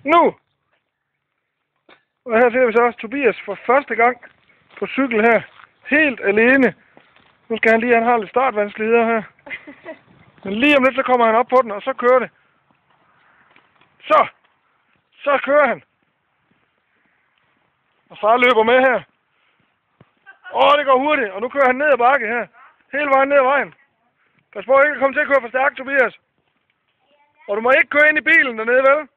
Nu! Og her ser vi så også Tobias for første gang på cykel her. Helt alene. Nu skal han lige, han har lidt startvanskeligheder her. Men lige om lidt, så kommer han op på den, og så kører det. Så kører han. Og far løber med her. Det går hurtigt, og nu kører han ned ad bakke her. Hele vejen ned ad vejen. Pas på ikke at komme til at køre for stærkt, Tobias. Og du må ikke køre ind i bilen dernede, vel?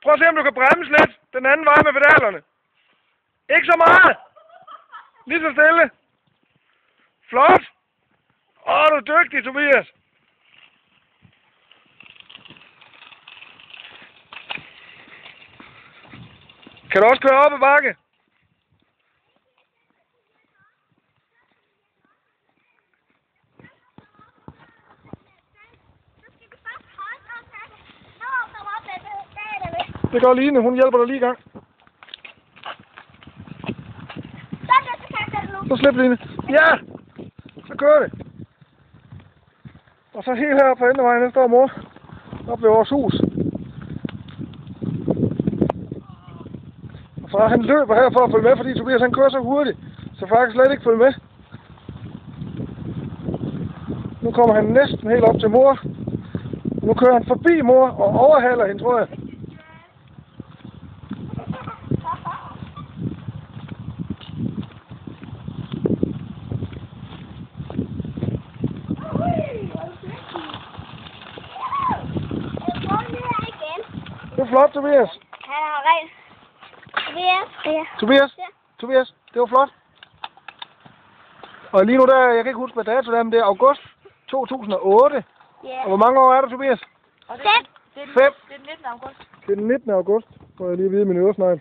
Prøv at se, om du kan bremse lidt den anden vej med pedalerne. Ikke så meget. Lige så stille. Flot. Du er dygtig, Tobias. Kan du også køre op ad bakke? Det gør Line, hun hjælper dig lige i gang. Så slip, Line. Ja! Så kører det. Og så helt heroppe på endevejen, der står mor. Op ved vores hus. Og far han løber her for at følge med, fordi Tobias han kører så hurtigt. Så far kan slet ikke følge med. Nu kommer han næsten helt op til mor. Nu kører han forbi mor og overhaler hende, tror jeg. Det er flot, Tobias. Han har rent. Tobias? Ja. Tobias, det var flot. Og lige nu der, jeg kan ikke huske, hvad dato det er, men det er august 2008. Ja. Og hvor mange år er der, Tobias? 5. Det er den 19. august. Det er den 19. august, får jeg lige at vide min øresnegl.